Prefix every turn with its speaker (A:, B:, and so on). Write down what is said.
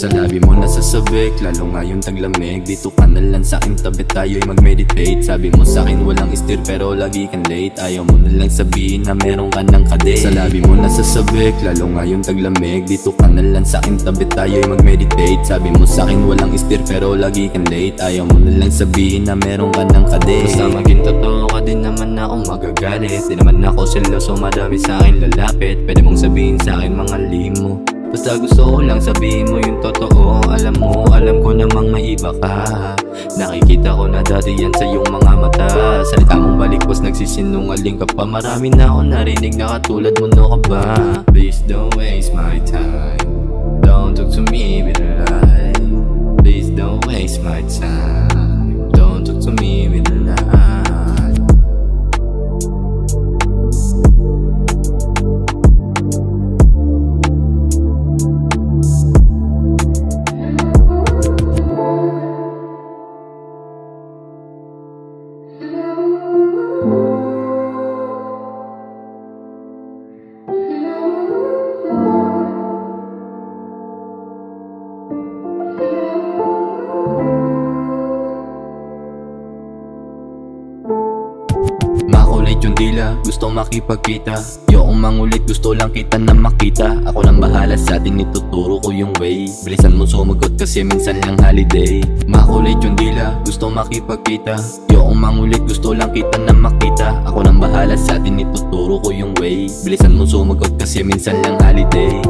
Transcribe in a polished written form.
A: Sa labi mo nasasabik, lalo ngayong taglamig. Dito ka na lang sa'king tabi, tayo'y mag-meditate. Sabi mo sa'kin walang istir pero lagi kang late. Ayaw mo na lang sabihin na meron ka ng kadate. Sa labi mo nasasabik, lalo ngayong taglamig. Dito ka na lang sa'king tabi, tayo'y mag-meditate. Sabi mo sa'kin walang istir pero lagi kang late. Ayaw mo na lang sabihin na meron ka ng kadate. Basta maging totoo ka, din naman ako magagalit. Di naman ako seloso, madami sa'kin lalapit. Pwede mong sabihin sa'kin mga lihim mo, basta gusto ko lang sabihin mo yung totoo. Alam mo, alam ko namang may iba ka. Nakikita ko na dati yan sa iyong mga mata. Salita mong balikwas, nagsisinungaling ka pa. Marami na ako narinig na katulad mo, no ka ba? Please don't waste my time, don't talk to me with a lie. Please don't waste my time, don't talk to me with a lie. Makulit yung dila, gusto makipagkita. Yung mangulit, gusto lang kita na makita. Ako lang bahala sa atin, ituturo ko yung way. Bilisan mo sumagot kasi minsan lang holiday. Makulit yung dila, gusto makipagkita. Yung mangulit, gusto lang kita na makita. Ako lang bahala sa atin, ituturo ko yung way. Bilisan mo sumagot kasi minsan lang holiday.